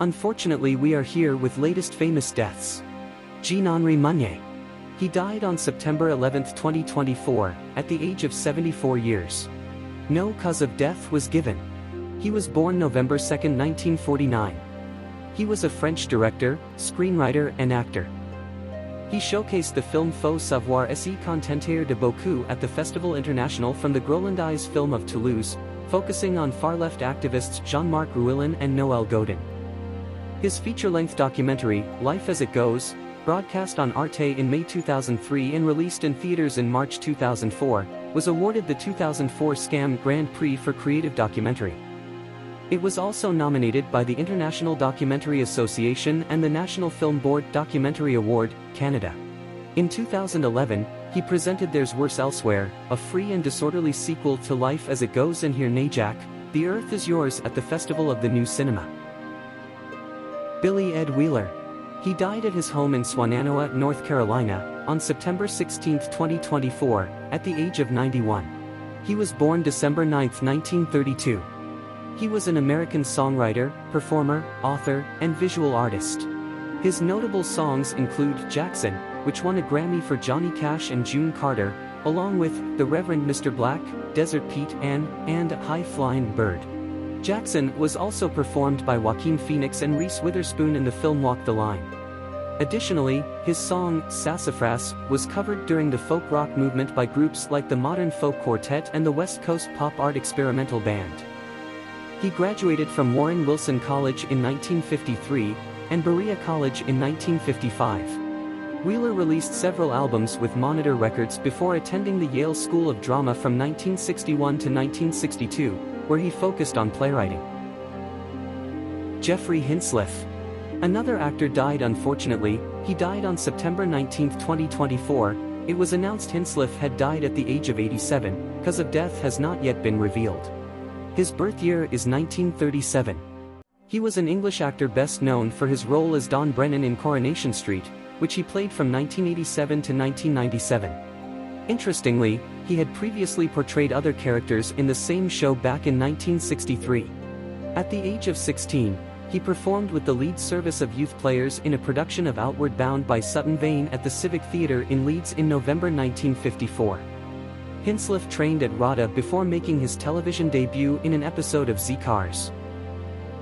Unfortunately, we are here with latest famous deaths. Jean-Henri Meunier. He died on September 11, 2024, at the age of 74 years. No cause of death was given. He was born November 2, 1949. He was a French director, screenwriter and actor. He showcased the film Faux Savoir et Contenter de Beaucoup at the Festival International from the Groenlandize Film of Toulouse, focusing on far-left activists Jean-Marc Rouillin and Noël Godin. His feature-length documentary, Life as It Goes, broadcast on Arte in May 2003 and released in theaters in March 2004, was awarded the 2004 SCAM Grand Prix for Creative Documentary. It was also nominated by the International Documentary Association and the National Film Board Documentary Award, Canada. In 2011, he presented There's Worse Elsewhere, a free and disorderly sequel to Life as It Goes and Here Najak, The Earth is Yours at the Festival of the New Cinema. Billy Edd Wheeler. He died at his home in Swannanoa, North Carolina, on September 16, 2024, at the age of 91. He was born December 9, 1932. He was an American songwriter, performer, author, and visual artist. His notable songs include Jackson, which won a Grammy for Johnny Cash and June Carter, along with The Reverend Mr. Black, Desert Pete and High Flying Bird. Jackson was also performed by Joaquin Phoenix and Reese Witherspoon in the film Walk the Line. Additionally, his song, Sassafras, was covered during the folk rock movement by groups like the Modern Folk Quartet and the West Coast Pop Art Experimental Band. He graduated from Warren Wilson College in 1953, and Berea College in 1955. Wheeler released several albums with Monitor Records before attending the Yale School of Drama from 1961 to 1962, where he focused on playwriting. Geoffrey Hinsliff. Another actor died unfortunately. He died on September 19, 2024. It was announced Hinsliff had died at the age of 87, cause of death has not yet been revealed. His birth year is 1937. He was an English actor best known for his role as Don Brennan in Coronation Street, which he played from 1987 to 1997. Interestingly, he had previously portrayed other characters in the same show back in 1963. At the age of 16, he performed with the Leeds Service of Youth Players in a production of Outward Bound by Sutton Vane at the Civic Theatre in Leeds in November 1954. Hinsliff trained at RADA before making his television debut in an episode of Z-Cars.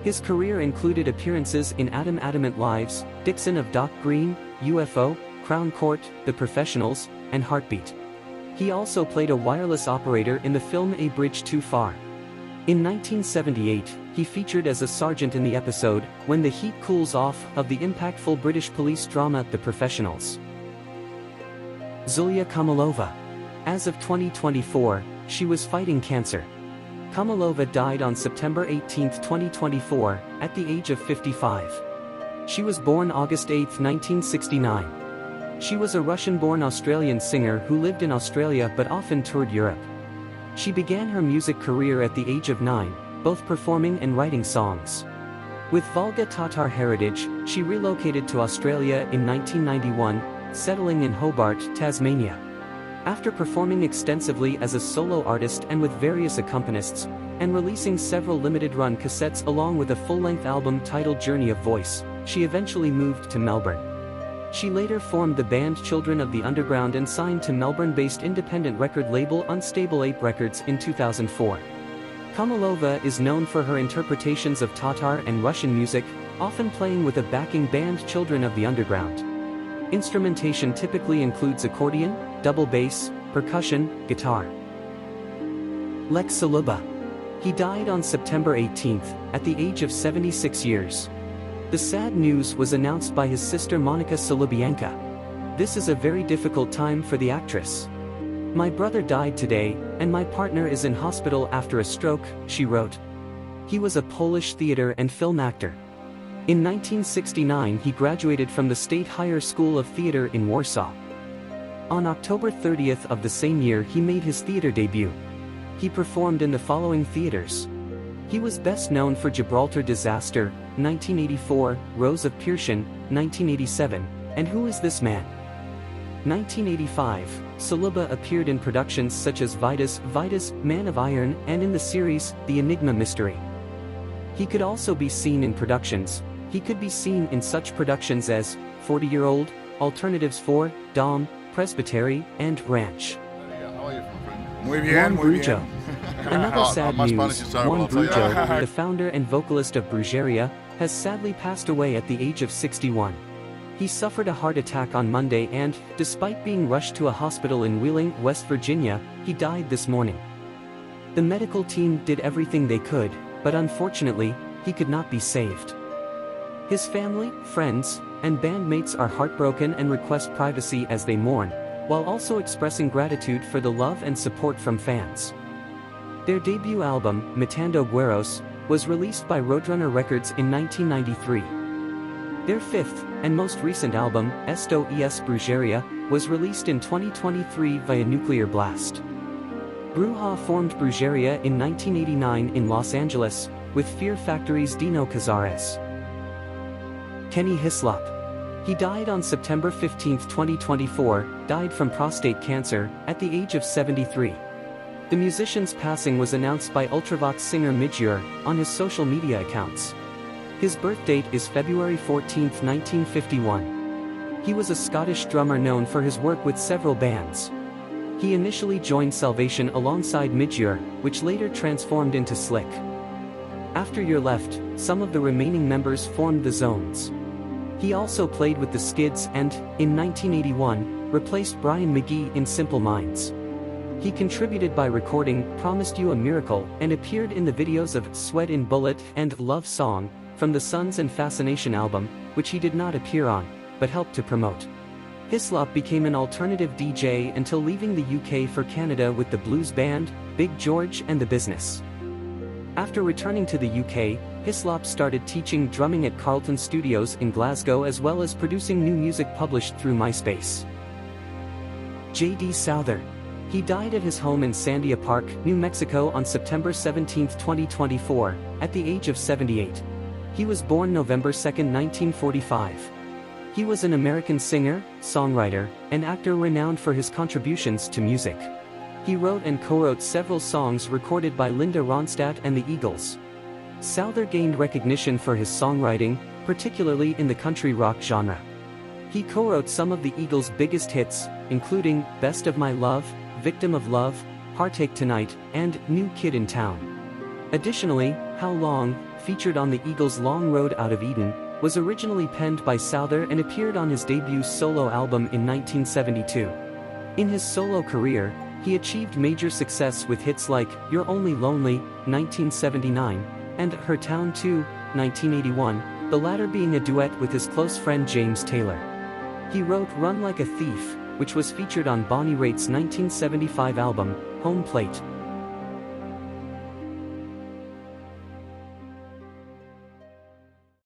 His career included appearances in Adam Adamant Lives, Dixon of Dock Green, UFO, Crown Court, The Professionals, and Heartbeat. He also played a wireless operator in the film A Bridge Too Far. In 1978, he featured as a sergeant in the episode, When the Heat Cools Off, of the impactful British police drama The Professionals. Zulya Kamalova. As of 2024, she was fighting cancer. Kamalova died on September 18, 2024, at the age of 55. She was born August 8, 1969. She was a Russian-born Australian singer who lived in Australia but often toured Europe. She began her music career at the age of 9, both performing and writing songs. With Volga Tatar heritage, she relocated to Australia in 1991, settling in Hobart, Tasmania. After performing extensively as a solo artist and with various accompanists, and releasing several limited-run cassettes along with a full-length album titled Journey of Voice, she eventually moved to Melbourne. She later formed the band Children of the Underground and signed to Melbourne-based independent record label Unstable Ape Records in 2004. Kamalova is known for her interpretations of Tatar and Russian music, often playing with a backing band Children of the Underground. Instrumentation typically includes accordion, double bass, percussion, guitar. Lech Sołuba. He died on September 18, at the age of 76 years. The sad news was announced by his sister Monika Solubianka. This is a very difficult time for the actress. My brother died today, and my partner is in hospital after a stroke, she wrote. He was a Polish theater and film actor. In 1969 he graduated from the State Higher School of Theatre in Warsaw. On October 30th of the same year he made his theatre debut. He performed in the following theatres. He was best known for Gibraltar Disaster, 1984, Rose of Pearsham, 1987, and Who Is This Man? 1985, Sołuba appeared in productions such as Vitus, Man of Iron, and in the series, The Enigma Mystery. He could also be seen in productions, He could be seen in such productions as 40-Year-Old, Alternatives 4, Dom, Presbytery, and Ranch. How are you, my friend? Muy bien, Juan muy Brujo. bien. Another sad My news, Spanish is terrible, Juan I'll tell you. Brujo, the founder and vocalist of Brujeria, has sadly passed away at the age of 61. He suffered a heart attack on Monday and, despite being rushed to a hospital in Wheeling, West Virginia, he died this morning. The medical team did everything they could, but unfortunately, he could not be saved. His family, friends, and bandmates are heartbroken and request privacy as they mourn, while also expressing gratitude for the love and support from fans. Their debut album, Matando Güeros, was released by Roadrunner Records in 1993. Their fifth, and most recent album, Esto es Brujeria, was released in 2023 via Nuclear Blast. Bruja formed Brujeria in 1989 in Los Angeles, with Fear Factory's Dino Cazares. Kenny Hyslop. He died on September 15, 2024, died from prostate cancer, at the age of 73. The musician's passing was announced by Ultravox singer Meunier on his social media accounts. His birth date is February 14, 1951. He was a Scottish drummer known for his work with several bands. He initially joined Salvation alongside Meunier, which later transformed into Slick. After Year left, some of the remaining members formed the Zones. He also played with the Skids and, in 1981, replaced Brian McGee in Simple Minds. He contributed by recording Promised You a Miracle and appeared in the videos of Sweat in Bullet and Love Song from the Sons and Fascination album, which he did not appear on, but helped to promote. Hyslop became an alternative DJ until leaving the UK for Canada with the blues band, Big George and The Business. After returning to the UK, Hyslop started teaching drumming at Carlton Studios in Glasgow as well as producing new music published through MySpace. J.D. Souther. He died at his home in Sandia Park, New Mexico on September 17, 2024, at the age of 78. He was born November 2, 1945. He was an American singer, songwriter, and actor renowned for his contributions to music. He wrote and co-wrote several songs recorded by Linda Ronstadt and the Eagles. Souther gained recognition for his songwriting, particularly in the country rock genre. He co-wrote some of the Eagles' biggest hits, including Best of My Love, Victim of Love, Heartache Tonight, and New Kid in Town. Additionally, How Long, featured on the Eagles' Long Road Out of Eden, was originally penned by Souther and appeared on his debut solo album in 1972. In his solo career, he achieved major success with hits like You're Only Lonely, 1979, and Her Town 2, 1981, the latter being a duet with his close friend James Taylor. He wrote Run Like a Thief, which was featured on Bonnie Raitt's 1975 album, Home Plate.